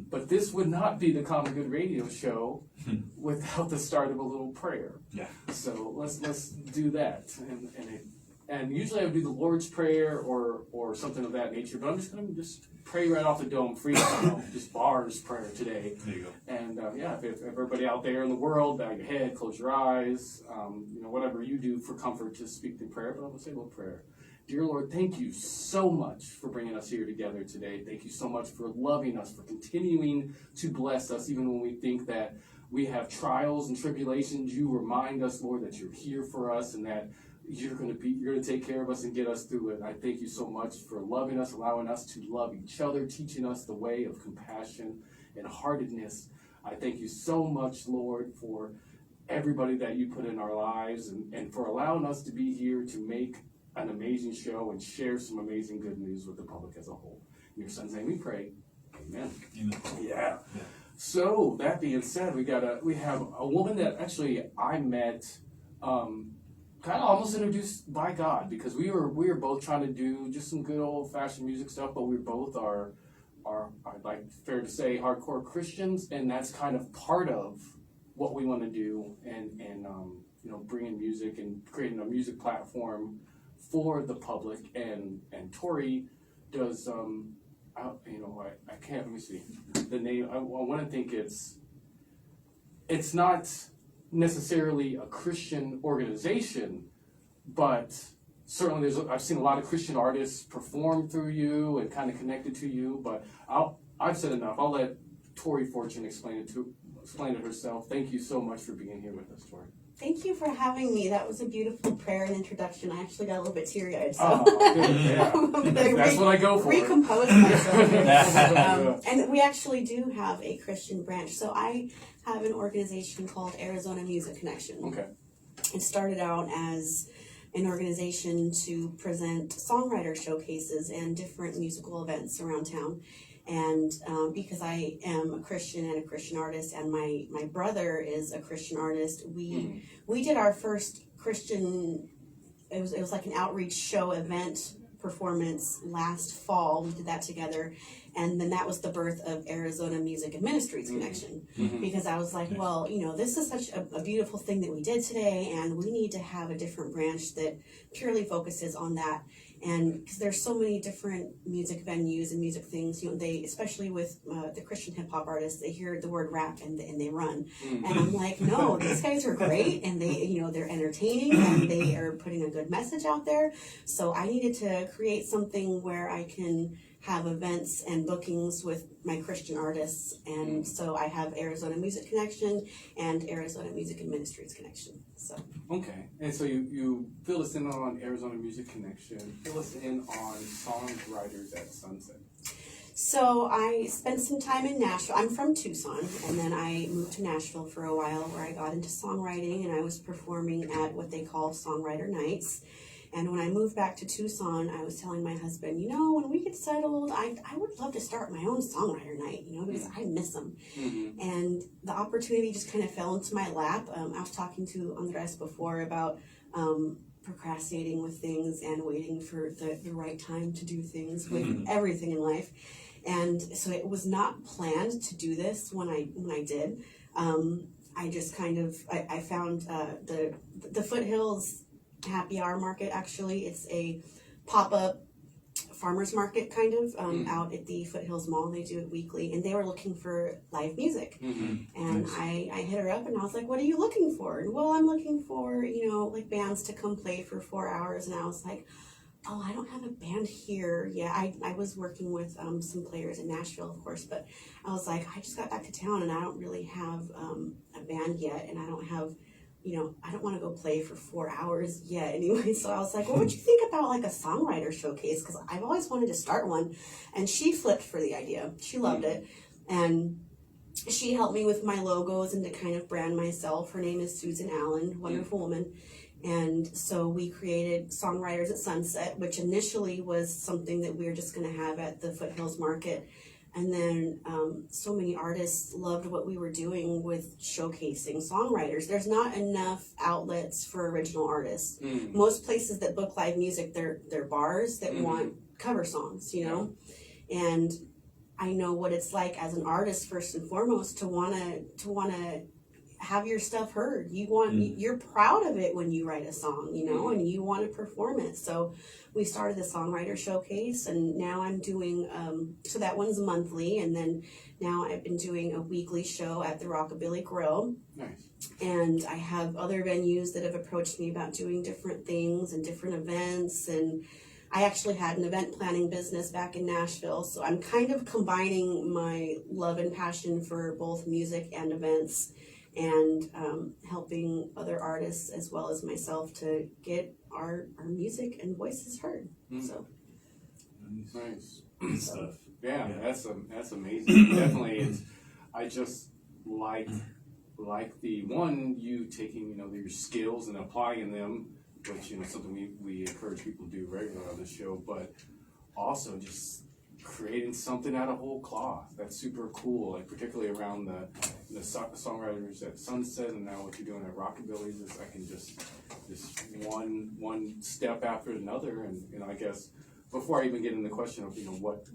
But this would not be the Common Good Radio Show without the start of a little prayer. Yeah. So let's do that. And usually I would do the Lord's Prayer or something of that nature, but I'm just going to pray right off the dome, freestyle, just bars prayer today. There you go. And if everybody out there in the world, bow your head, close your eyes, whatever you do for comfort to speak through prayer, but I'm going to say a little prayer. Dear Lord, thank you so much for bringing us here together today. Thank you so much for loving us, for continuing to bless us, even when we think that we have trials and tribulations. You remind us, Lord, that you're here for us and that you're going to take care of us and get us through it. And I thank you so much for loving us, allowing us to love each other, teaching us the way of compassion and heartedness. I thank you so much, Lord, for everybody that you put in our lives and for allowing us to be here to make an amazing show and share some amazing good news with the public as a whole. In your son's name we pray. Amen. Amen. Yeah. So that being said, we have a woman that actually I met kind of almost introduced by God, because we were both trying to do just some good old fashioned music stuff, but we both are I'd like fair to say hardcore Christians, and that's kind of part of what we want to do and bringing music and creating a music platform for the public, and Tori does I can't, let me see the name. I want to think it's not necessarily a Christian organization, but certainly I've seen a lot of Christian artists perform through you and kind of connected to you, but I've said enough. I'll let Tori Fortune explain it herself. Thank you so much for being here with us, Tori. Thank you for having me. That was a beautiful prayer and introduction. I actually got a little bit teary-eyed. So. Oh, good. Yeah. That's what I go for. Recompose myself. And we actually do have a Christian branch. So I have an organization called Arizona Music Connection. Okay. It started out as an organization to present songwriter showcases and different musical events around town. And because I am a Christian and a Christian artist, and my brother is a Christian artist, we did our first Christian, it was like an outreach show event performance last fall. We did that together, and then that was the birth of Arizona Music and Ministries Connection, because I was like, well, this is such a beautiful thing that we did today, and we need to have a different branch that purely focuses on that. And because there's so many different music venues and music things, they, especially with the Christian hip hop artists, they hear the word rap and they run. And I'm like, no, these guys are great, and they're entertaining, and they are putting a good message out there. So I needed to create something where I can have events and bookings with my Christian artists, and so I have Arizona Music Connection and Arizona Music and Ministries Connection. So okay, and so you fill us in on Arizona Music Connection. Fill us in on Songwriters at Sunset. So I spent some time in Nashville. I'm from Tucson, and then I moved to Nashville for a while, where I got into songwriting, and I was performing at what they call Songwriter Nights. And when I moved back to Tucson, I was telling my husband, when we get settled, I would love to start my own songwriter night, because I miss them. And the opportunity just kind of fell into my lap. I was talking to Andres before about procrastinating with things and waiting for the right time to do things with everything in life. And so it was not planned to do this when I did. I just kind of, I found the Foothills Happy Hour Market. Actually, it's a pop-up farmers market kind of out at the Foothills Mall. They do it weekly, and they were looking for live music. And nice. I hit her up and I was like, what are you looking for? And well, I'm looking for like bands to come play for 4 hours. And I was like, oh, I don't have a band here yet. I was working with some players in Nashville, of course, but I was like, I just got back to town and I don't really have a band yet, and I don't have I don't want to go play for 4 hours yet anyway. So I was like, what would you think about like a songwriter showcase? Because I've always wanted to start one. And she flipped for the idea. She loved it. And she helped me with my logos and to kind of brand myself. Her name is Susan Allen, wonderful woman. And so we created Songwriters at Sunset, which initially was something that we were just going to have at the Foothills Market. And then so many artists loved what we were doing with showcasing songwriters. There's not enough outlets for original artists. Most places that book live music, they're bars that want cover songs, And I know what it's like as an artist, first and foremost, to wanna have your stuff heard. You're proud of it when you write a song, and you want to perform it. So we started the Songwriter Showcase, and now I'm doing, so that one's monthly, and then now I've been doing a weekly show at the Rockabilly Grill. Nice. And I have other venues that have approached me about doing different things and different events, and I actually had an event planning business back in Nashville, so I'm kind of combining my love and passion for both music and events, and helping other artists as well as myself to get our music and voices heard. So nice stuff. Yeah, that's amazing. Definitely, I just like the one, you taking your skills and applying them, which something we encourage people to do regularly on this show, but also just creating something out of whole cloth. That's super cool, like particularly around the songwriters at Sunset, and now what you're doing at Rockabilly. I can just one step after another, and I guess before I even get into the question of what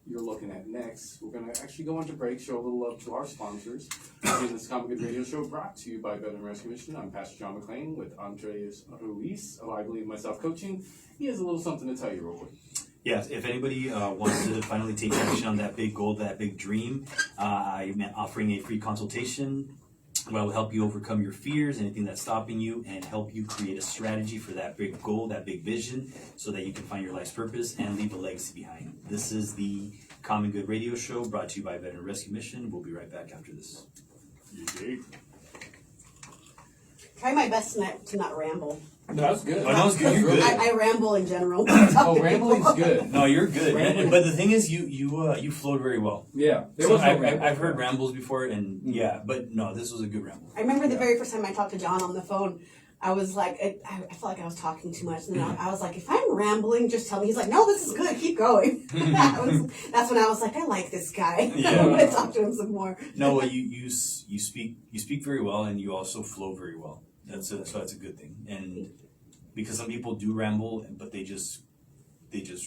you're looking at next, we're going to actually go on to break, show a little love to our sponsors. Again, this Common Good Radio Show brought to you by Veteran Rescue Mission. I'm Pastor John McLane with Andres Ruiz of I Believe in Myself Coaching. He has a little something to tell you real quick. Yes, if anybody wants to finally take action on that big goal, that big dream, I'm offering a free consultation where I will help you overcome your fears, anything that's stopping you, and help you create a strategy for that big goal, that big vision, so that you can find your life's purpose and leave a legacy behind. This is the Common Good Radio Show brought to you by Veteran Rescue Mission. We'll be right back after this. try my best to not ramble. No, that's good. Oh, no, it's good. You're good. I ramble in general. Oh, rambling's good. No, you're good. But the thing is, you flowed very well. Yeah. So I've heard rambles before, and yeah, but no, this was a good ramble. I remember the very first time I talked to John on the phone, I was like, I felt like I was talking too much, and then I was like, if I'm rambling, just tell me. He's like, no, this is good, keep going. That's when I was like, I like this guy. Yeah. I want to talk to him some more. No, you speak very well, and you also flow very well. So that's a good thing. And because some people do ramble, but they just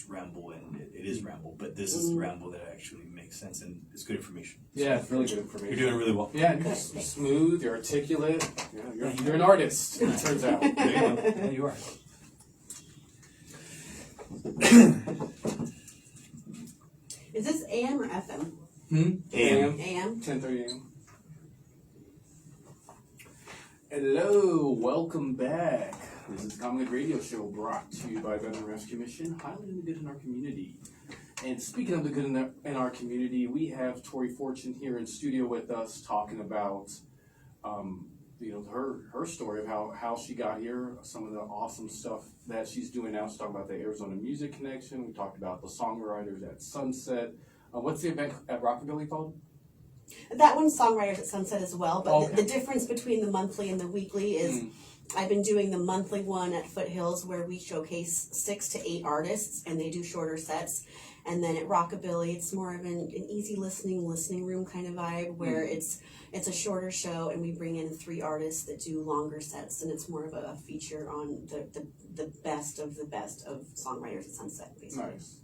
ramble, and it is ramble. But this is ramble that actually makes sense, and it's good information. Yeah, it's really good information. You're doing really well. Yeah, you're smooth, you're articulate. Yeah, you're an artist, it turns out. There you go. Yeah, you are. Is this AM or FM? AM. AM? 10:30 a.m. Hello, welcome back. This is Common Good Radio Show brought to you by Veteran Rescue Mission, highlighting the good in our community. And speaking of the good in our community, we have Tori Fortune here in studio with us talking about her story of how she got here, some of the awesome stuff that she's doing now. She's talking about the Arizona Music Connection. We talked about the songwriters at Sunset. What's the event at Rockabilly called? That one's Songwriters at Sunset as well, but Okay. the difference between the monthly and the weekly is I've been doing the monthly one at Foothills where we showcase 6 to 8 artists and they do shorter sets. And then at Rockabilly, it's more of an easy listening room kind of vibe where it's a shorter show and we bring in 3 artists that do longer sets, and it's more of a feature on the best of Songwriters at Sunset, basically. Nice.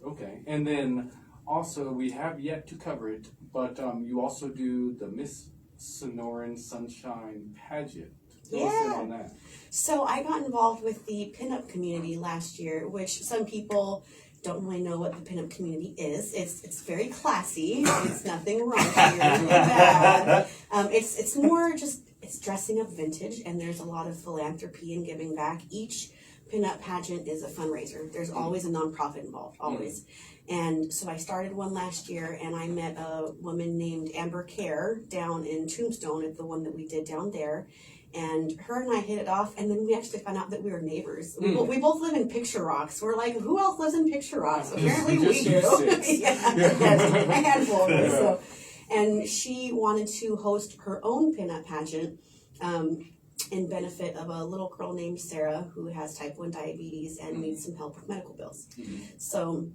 Okay. And then also, we have yet to cover it, but you also do the Miss Sonoran Sunshine Pageant. Fill us in on that. So I got involved with the pinup community last year, which some people don't really know what the pinup community is. It's very classy. It's nothing wrong here with that. It's more just it's dressing up vintage, and there's a lot of philanthropy and giving back. Each pinup pageant is a fundraiser. There's always a nonprofit involved, always. And so I started one last year, and I met a woman named Amber Kerr down in Tombstone at the one that we did down there. And her and I hit it off, and then we actually found out that we were neighbors. We both live in Picture Rocks. We're like, who else lives in Picture Rocks? Apparently we do. Yes, a handful of us. So. And she wanted to host her own pinup pageant in benefit of a little girl named Sarah who has type 1 diabetes and needs some help with medical bills. So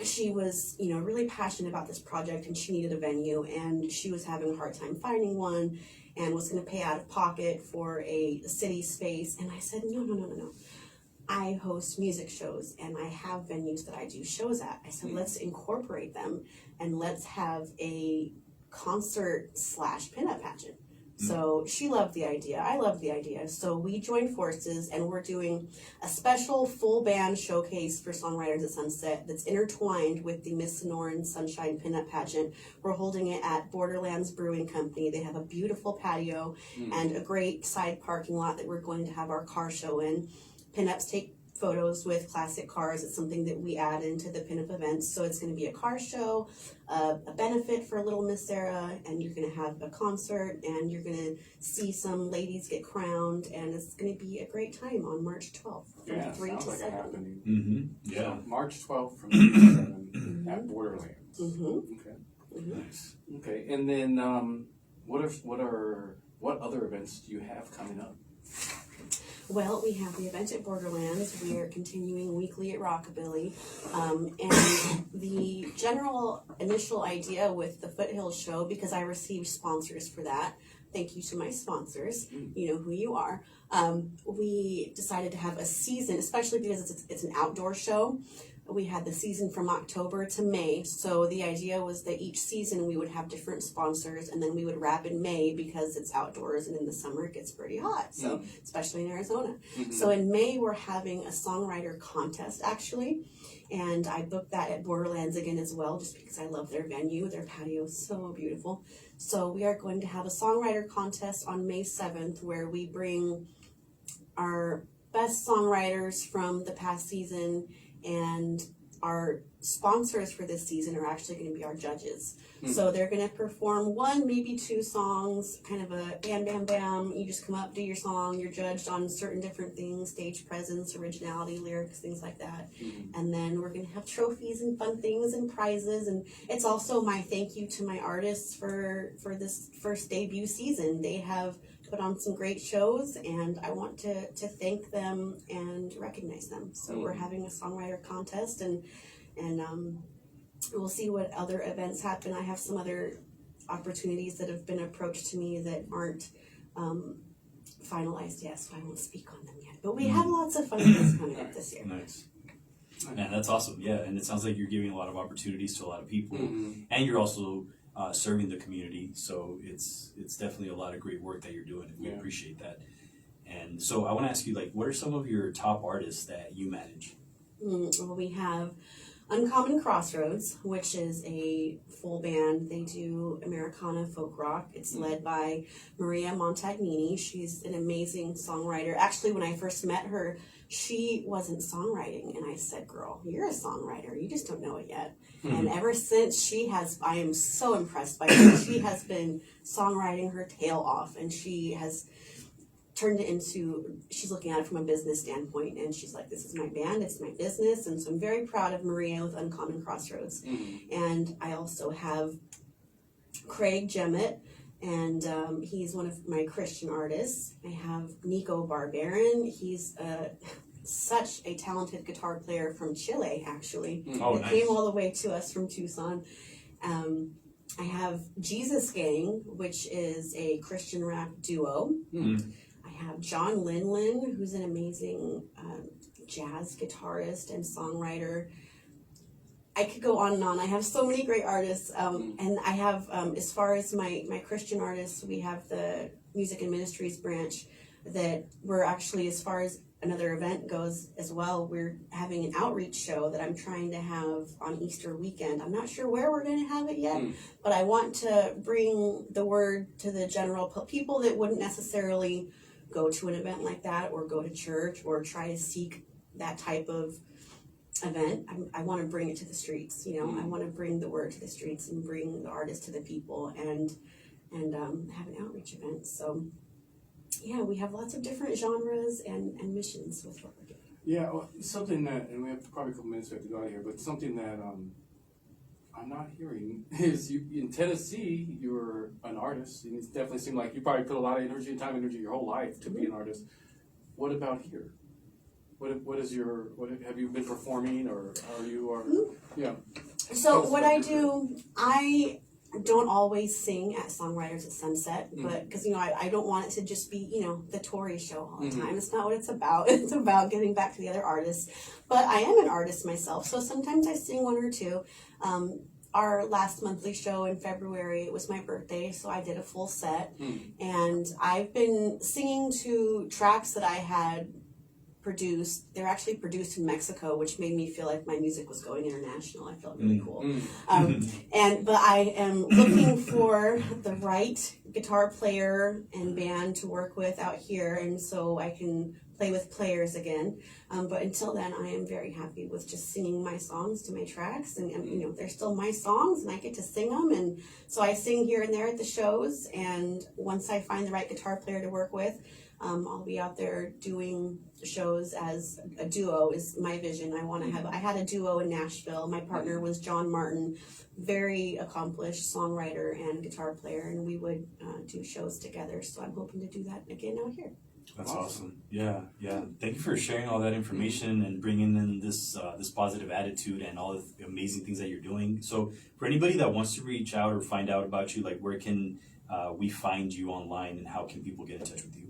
she was, really passionate about this project, and she needed a venue, and she was having a hard time finding one and was going to pay out of pocket for a city space. And I said, no. I host music shows and I have venues that I do shows at. I said, let's incorporate them and let's have a concert / pinup pageant. So she loved the idea. I loved the idea. So we joined forces and we're doing a special full band showcase for Songwriters at Sunset that's intertwined with the Miss Sonoran Sunshine Pinup Pageant. We're holding it at Borderlands Brewing Company. They have a beautiful patio and a great side parking lot that we're going to have our car show in. Pinups take photos with classic cars. It's something that we add into the pinup events. So it's going to be a car show, a benefit for Little Miss Sarah, and you're going to have a concert, and you're going to see some ladies get crowned, and it's going to be a great time on March 12th from 3 to 7. Happening. Mm-hmm. Yeah. So March 12th from 3 to 7 at Borderlands. Okay. Nice. Okay, and then what other events do you have coming up? Well, we have the event at Borderlands. We are continuing weekly at Rockabilly. And the general initial idea with the Foothills show, because I received sponsors for that, thank you to my sponsors, you know who you are, we decided to have a season, especially because it's an outdoor show. We had the season from October to May, so the idea was that each season we would have different sponsors, and then we would wrap in May because it's outdoors, and in the summer it gets pretty hot, so especially in Arizona. So in May we're having a songwriter contest actually, and I booked that at Borderlands again as well, just because I love their venue. Their patio is so beautiful. So we are going to have a songwriter contest on May 7th where we bring our best songwriters from the past season, and our sponsors for this season are actually going to be our judges. So they're going to perform 1, maybe 2 songs, kind of a bam, bam, bam. You just come up, do your song. You're judged on certain different things, stage presence, originality, lyrics, things like that. And then we're going to have trophies and fun things and prizes. And it's also my thank you to my artists for this first debut season. They have put on some great shows, and I want to thank them and recognize them. So we're having a songwriter contest, and we'll see what other events happen. I have some other opportunities that have been approached to me that aren't finalized yet, so I won't speak on them yet. But we have lots of fun things coming up this year. Nice. Man, that's awesome. Yeah, and it sounds like you're giving a lot of opportunities to a lot of people, and you're also serving the community. So it's definitely a lot of great work that you're doing, and we appreciate that. And so I want to ask you, like, what are some of your top artists that you manage? Well, we have Uncommon Crossroads, which is a full band. They do Americana folk rock. It's led by Maria Montagnini. She's an amazing songwriter. Actually, when I first met her, she wasn't songwriting, and I said, girl, you're a songwriter. You just don't know it yet. And ever since I am so impressed by her. She has been songwriting her tail off, and she has turned it into, she's looking at it from a business standpoint, and she's like, this is my band, it's my business. And so I'm very proud of Maria with Uncommon Crossroads. And I also have Craig Jemmett, and he's one of my Christian artists. I have Nico Barbarin. He's such a talented guitar player from Chile, actually. Nice. Came all the way to us from Tucson. I have Jesus Gang, which is a Christian rap duo. I have John Linlin, who's an amazing jazz guitarist and songwriter. I could go on and on. I have so many great artists. And I have, as far as my Christian artists, we have the Music and Ministries branch that we're actually, as far as another event goes as well, we're having an outreach show that I'm trying to have on Easter weekend. I'm not sure where we're going to have it yet, but I want to bring the word to the general people that wouldn't necessarily go to an event like that or go to church or try to seek that type of event. I want to bring it to the streets, you know. I want to bring the word to the streets and bring the artists to the people and have an outreach event. So yeah, we have lots of different genres and missions with what we're doing. Yeah, well, something that, and we have probably a couple minutes we have to go out of here, but something that I'm not hearing is you in Tennessee, you're an artist, and it definitely seemed like you probably put a lot of energy and time and energy your whole life to be an artist. What about here? What have you been performing, or are you, or yeah? So what I do, don't always sing at Songwriters at Sunset, but because I don't want it to just be the Tori show all the time. It's not what it's about. It's about giving back to the other artists. But I am an artist myself, so sometimes I sing one or two. Our last monthly show in February, it was my birthday, so I did a full set, and I've been singing to tracks that I had produced. They're actually produced in Mexico, which made me feel like my music was going international. I felt really cool. But I am looking for the right guitar player and band to work with out here, and so I can play with players again. But until then, I am very happy with just singing my songs to my tracks, and they're still my songs, and I get to sing them. And so I sing here and there at the shows. And once I find the right guitar player to work with, I'll be out there doing shows as a duo is my vision. I had a duo in Nashville. My partner was John Martin, very accomplished songwriter and guitar player, and we would do shows together. So I'm hoping to do that again out here. That's awesome. Yeah. Thank you for sharing all that information and bringing in this positive attitude and all the amazing things that you're doing. So for anybody that wants to reach out or find out about you, like where can we find you online, and how can people get in touch with you?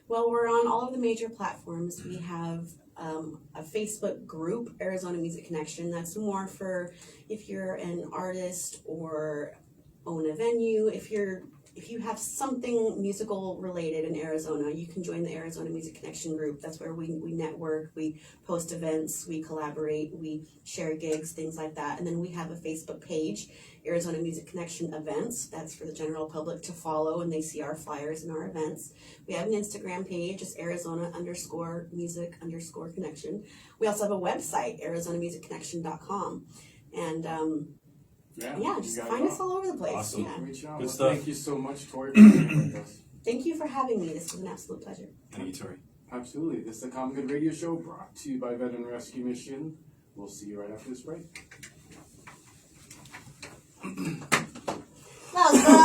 Well, we're on all of the major platforms. We have a Facebook group, Arizona Music Connection. That's more for if you're an artist or own a venue. If you have something musical related in Arizona, you can join the Arizona Music Connection group. That's where we network, we post events, we collaborate, we share gigs, things like that. And then we have a Facebook page, Arizona Music Connection Events. That's for the general public to follow, and they see our flyers and our events. We have an Instagram page, it's Arizona_music_connection. We also have a website, ArizonaMusicConnection.com. And just find us all over the place. Awesome. Yeah. Good stuff. Thank you so much, Tori, for being with us. Thank you for having me. This was an absolute pleasure. Thank you, Tori. Absolutely. This is the Common Good Radio Show, brought to you by Veteran Rescue Mission. We'll see you right after this break. That was fun.